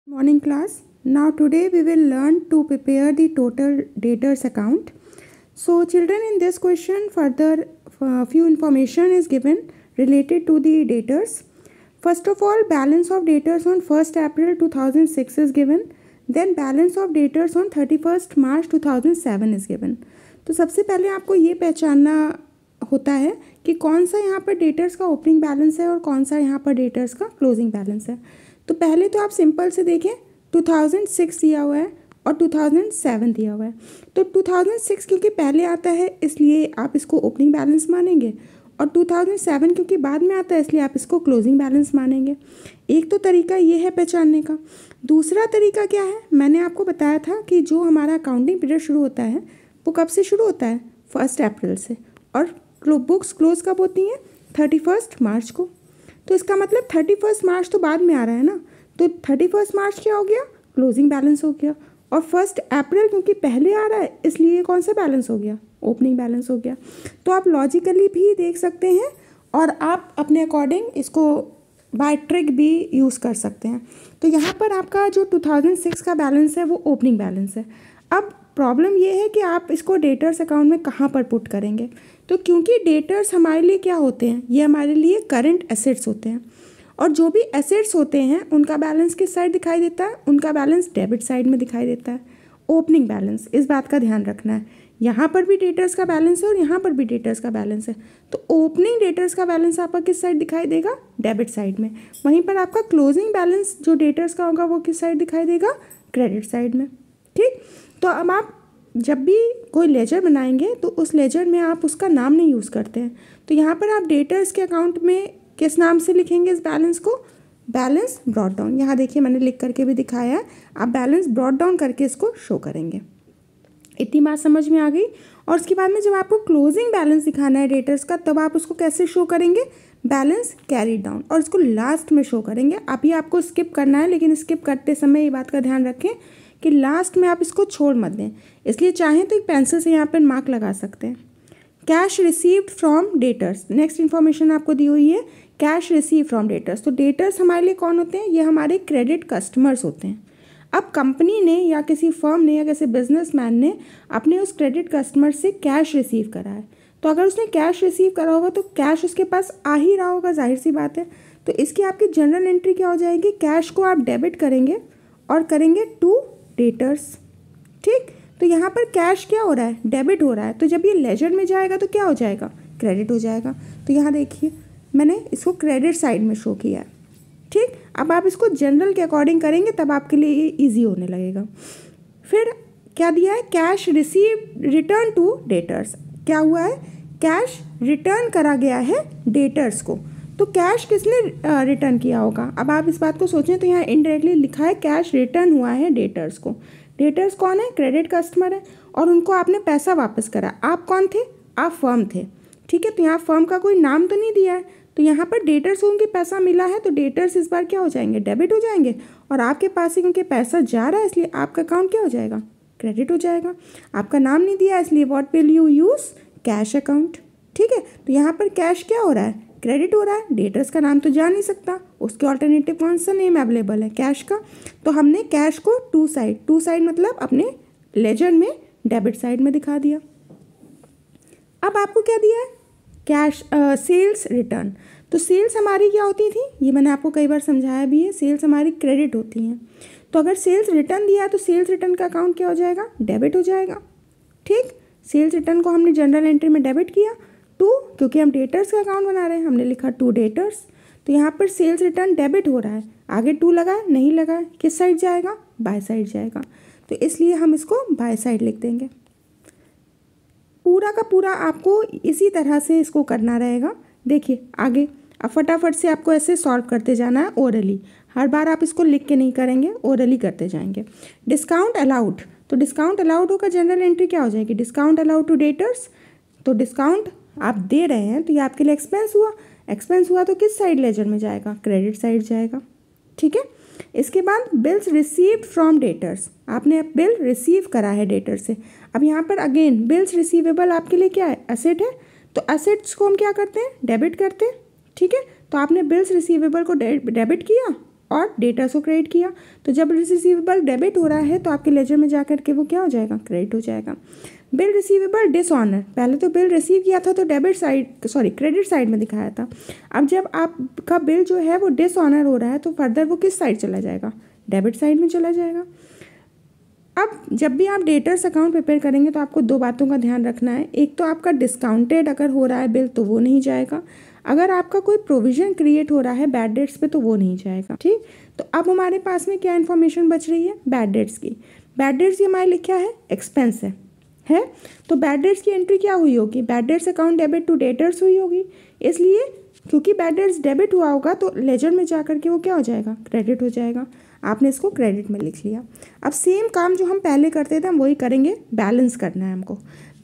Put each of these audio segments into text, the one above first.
Morning class. Now today we will learn to prepare the total debtors account. So children, in this question further few information is given related to the debtors. First of all, balance of debtors on 1st April 2006 is given. Then balance of debtors on 31st March 2007 is given. तो सबसे पहले आपको ये पहचानना होता है कि कौन सा यहाँ पर डेटर्स का ओपनिंग बैलेंस है और कौन सा यहाँ पर डेटर्स का क्लोजिंग बैलेंस है। तो पहले तो आप सिंपल से देखें, 2006 दिया हुआ है और 2007 दिया हुआ है। तो 2006 क्योंकि पहले आता है इसलिए आप इसको ओपनिंग बैलेंस मानेंगे, और 2007 क्योंकि बाद में आता है इसलिए आप इसको क्लोजिंग बैलेंस मानेंगे। एक तो तरीका ये है पहचानने का। दूसरा तरीका क्या है, मैंने आपको बताया था कि जो हमारा अकाउंटिंग पीरियड शुरू होता है वो कब से शुरू होता है, 1 अप्रैल से, और बुक्स क्लोज कब होती हैं, 31 मार्च को। तो इसका मतलब 31 मार्च तो बाद में आ रहा है ना, तो 31 मार्च क्या हो गया, क्लोजिंग बैलेंस हो गया। और 1 अप्रैल क्योंकि पहले आ रहा है इसलिए कौन सा बैलेंस हो गया, ओपनिंग बैलेंस हो गया। तो आप लॉजिकली भी देख सकते हैं और आप अपने अकॉर्डिंग इसको बाय ट्रिक भी यूज़ कर सकते हैं। तो यहाँ पर आपका जो 2006 का बैलेंस है वो ओपनिंग बैलेंस है। अब प्रॉब्लम ये है कि आप इसको डेटर्स अकाउंट में कहाँ पर पुट करेंगे। तो क्योंकि डेटर्स हमारे लिए क्या होते हैं, ये हमारे लिए करंट एसेट्स होते हैं, और जो भी एसेट्स होते हैं उनका बैलेंस किस साइड दिखाई देता है, उनका बैलेंस डेबिट साइड में दिखाई देता है, ओपनिंग बैलेंस। इस बात का ध्यान रखना है, यहाँ पर भी डेटर्स का बैलेंस है और यहाँ पर भी डेटर्स का बैलेंस है। तो ओपनिंग डेटर्स का बैलेंस आपका किस साइड दिखाई देगा, डेबिट साइड में। वहीं पर आपका क्लोजिंग बैलेंस जो डेटर्स का होगा वो किस साइड दिखाई देगा, क्रेडिट साइड में। ठीक, तो अब आप जब भी कोई लेजर बनाएंगे तो उस लेजर में आप उसका नाम नहीं यूज़ करते हैं। तो यहाँ पर आप डेटर्स के अकाउंट में किस नाम से लिखेंगे इस बैलेंस को, बैलेंस ब्रॉट डाउन। यहाँ देखिए मैंने लिख करके भी दिखाया है, आप बैलेंस ब्रॉट डाउन करके इसको शो करेंगे। इतनी बात समझ में आ गई। और उसके बाद में जब आपको क्लोजिंग बैलेंस दिखाना है डेटर्स का, तब आप उसको कैसे शो करेंगे, बैलेंस कैरी डाउन, और इसको लास्ट में शो करेंगे। अभी आपको स्किप करना है, लेकिन स्किप करते समय ये बात का ध्यान रखें कि लास्ट में आप इसको छोड़ मत दें। इसलिए चाहें तो एक पेंसिल से यहाँ पर मार्क लगा सकते हैं। Cash received from debtors, next information आपको दी हुई है, कैश रिसीव फ्रॉम डेटर्स। तो डेटर्स हमारे लिए कौन होते हैं, ये हमारे क्रेडिट कस्टमर्स होते हैं। अब कंपनी ने या किसी फर्म ने या किसी बिजनेसमैन ने अपने उस क्रेडिट कस्टमर से कैश रिसीव करा है, तो अगर उसने कैश रिसीव करा होगा तो कैश उसके पास आ ही रहा होगा, जाहिर सी बात है। तो इसकी आपकी जनरल एंट्री क्या हो जाएगी, कैश को आप डेबिट करेंगे और करेंगे टू डेटर्स। ठीक, तो यहाँ पर कैश क्या हो रहा है, डेबिट हो रहा है। तो जब ये लेजर में जाएगा तो क्या हो जाएगा, क्रेडिट हो जाएगा। तो यहाँ देखिए मैंने इसको क्रेडिट साइड में शो किया है। ठीक, अब आप इसको जनरल के अकॉर्डिंग करेंगे तब आपके लिए ये ईजी होने लगेगा। फिर क्या दिया है, cash receive return to debtors. क्या हुआ है, कैश रिटर्न करा गया है डेटर्स को। तो कैश किसने रिटर्न किया होगा, अब आप इस बात को सोचें तो यहाँ इनडायरेक्टली लिखा है कैश रिटर्न हुआ है डेटर्स को। डेटर्स कौन है, क्रेडिट कस्टमर है, और उनको आपने पैसा वापस करा। आप कौन थे, आप फर्म थे। ठीक है, तो यहाँ फर्म का कोई नाम तो नहीं दिया है, तो यहाँ पर डेटर्स को उनके पैसा मिला है, तो डेटर्स इस बार क्या हो जाएंगे, डेबिट हो जाएंगे, और आपके पास से क्योंकि पैसा जा रहा है इसलिए आपका अकाउंट क्या हो जाएगा, क्रेडिट हो जाएगा। आपका नाम नहीं दिया इसलिए what will you use, cash account. ठीक है, तो यहाँ पर कैश क्या हो रहा है, क्रेडिट हो रहा है। डेटर्स का नाम तो जा नहीं सकता, उसके ऑल्टरनेटिव कौन सा नेम अवेलेबल है, कैश का। तो हमने कैश को टू साइड मतलब अपने लेजर में डेबिट साइड में दिखा दिया। अब आपको क्या दिया है, कैश सेल्स रिटर्न। तो सेल्स हमारी क्या होती थी, ये मैंने आपको कई बार समझाया भी है, सेल्स हमारी क्रेडिट होती हैं। तो अगर सेल्स रिटर्न दिया तो सेल्स रिटर्न का अकाउंट क्या हो जाएगा, डेबिट हो जाएगा। ठीक, सेल्स रिटर्न को हमने जनरल एंट्री में डेबिट किया, टू, क्योंकि हम डेटर्स का अकाउंट बना रहे हैं, हमने लिखा टू डेटर्स। तो यहाँ पर सेल्स रिटर्न डेबिट हो रहा है, आगे टू लगा है, नहीं लगा है, किस साइड जाएगा, बाय साइड जाएगा। तो इसलिए हम इसको बाय साइड लिख देंगे। पूरा का पूरा आपको इसी तरह से इसको करना रहेगा। देखिए आगे अब फटाफट से आपको ऐसे सॉल्व करते जाना है ओरली। हर बार आप इसको लिख के नहीं करेंगे, ओरली करते जाएंगे। डिस्काउंट अलाउड, तो डिस्काउंट अलाउड होगा, जनरल एंट्री क्या हो जाएगी, डिस्काउंट अलाउड टू डेटर्स। तो डिस्काउंट आप दे रहे हैं तो ये आपके लिए एक्सपेंस हुआ, एक्सपेंस हुआ तो किस साइड लेजर में जाएगा, क्रेडिट साइड जाएगा। ठीक है, इसके बाद बिल्स रिसीव्ड फ्रॉम डेटर्स, आपने बिल रिसीव करा है डेटर से। अब यहाँ पर अगेन बिल्स रिसीवेबल आपके लिए क्या है, एसेट है, तो एसेट्स को हम क्या करते हैं, डेबिट करते हैं। ठीक है, तो आपने बिल्स रिसीवेबल को डेबिट किया और डेटर्स को क्रेडिट किया। तो जब रिसीवेबल डेबिट हो रहा है तो आपके लेजर में जाकर के वो क्या हो जाएगा, क्रेडिट हो जाएगा। बिल रिसीवेबल डिसऑनर, पहले तो बिल रिसीव किया था तो क्रेडिट साइड में दिखाया था। अब जब आपका बिल जो है वो डिसऑनर हो रहा है तो फर्दर वो किस साइड चला जाएगा, डेबिट साइड में चला जाएगा। अब जब भी आप डेटर्स अकाउंट प्रिपेयर करेंगे तो आपको दो बातों का ध्यान रखना है। एक तो आपका डिस्काउंटेड अगर हो रहा है बिल तो वो नहीं जाएगा, अगर आपका कोई प्रोविजन क्रिएट हो रहा है बैड डेट्स पे तो वो नहीं जाएगा। ठीक, तो अब हमारे पास में क्या इन्फॉर्मेशन बच रही है, बैड डेट्स की। बैड डेट्स की हमारे लिखा है एक्सपेंस है तो बैड डेट्स की एंट्री क्या हुई होगी, bad debts account debit to debtors हुई होगी। इसलिए क्योंकि बैड डेट्स डेबिट हुआ होगा तो लेजर में जाकर के वो क्या हो जाएगा, क्रेडिट हो जाएगा। आपने इसको क्रेडिट में लिख लिया। अब सेम काम जो हम पहले करते थे हम वही करेंगे, बैलेंस करना है हमको।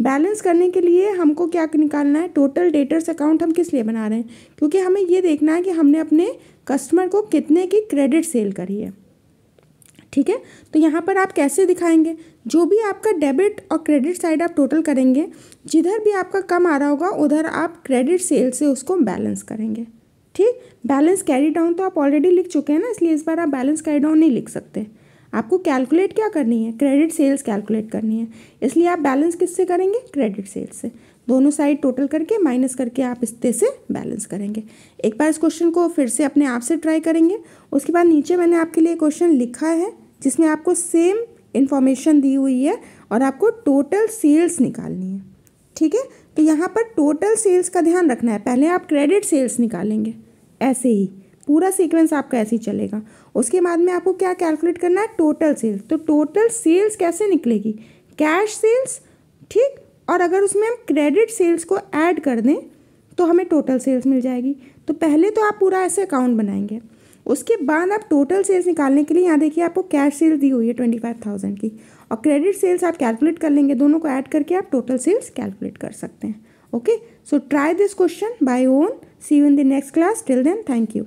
बैलेंस करने के लिए हमको क्या निकालना है, टोटल डेटर्स अकाउंट हम किस लिए बना रहे हैं, क्योंकि हमें ये देखना है कि हमने अपने कस्टमर को कितने की क्रेडिट सेल करी है। ठीक है, तो यहाँ पर आप कैसे दिखाएंगे, जो भी आपका डेबिट और क्रेडिट साइड आप टोटल करेंगे, जिधर भी आपका कम आ रहा होगा उधर आप क्रेडिट सेल से उसको बैलेंस करेंगे। ठीक, बैलेंस कैरी डाउन तो आप ऑलरेडी लिख चुके हैं ना, इसलिए इस बार आप बैलेंस कैरी डाउन नहीं लिख सकते। आपको कैलकुलेट क्या करनी है, क्रेडिट सेल्स कैलकुलेट करनी है, इसलिए आप बैलेंस किससे करेंगे, क्रेडिट सेल्स से। दोनों साइड टोटल करके माइनस करके आप इससे से बैलेंस करेंगे। एक बार इस क्वेश्चन को फिर से अपने आप से ट्राई करेंगे। उसके बाद नीचे मैंने आपके लिए क्वेश्चन लिखा है जिसमें आपको सेम इन्फॉर्मेशन दी हुई है और आपको टोटल सेल्स निकालनी है। ठीक है, तो यहाँ पर टोटल सेल्स का ध्यान रखना है, पहले आप क्रेडिट सेल्स निकालेंगे, ऐसे ही पूरा सीक्वेंस आपका ऐसे ही चलेगा। उसके बाद में आपको क्या कैलकुलेट करना है, टोटल सेल्स। तो टोटल सेल्स कैसे निकलेगी, कैश सेल्स। ठीक, और अगर उसमें हम क्रेडिट सेल्स को ऐड कर दें तो हमें टोटल सेल्स मिल जाएगी। तो पहले तो आप पूरा ऐसे अकाउंट बनाएंगे, उसके बाद आप टोटल सेल्स निकालने के लिए यहाँ देखिए आपको कैश सेल्स दी हुई है 25,000 की, और क्रेडिट सेल्स आप कैलकुलेट कर लेंगे, दोनों को ऐड करके आप टोटल सेल्स कैलकुलेट कर सकते हैं। Okay, so try this question by own. See you in the next class. Till then, thank you.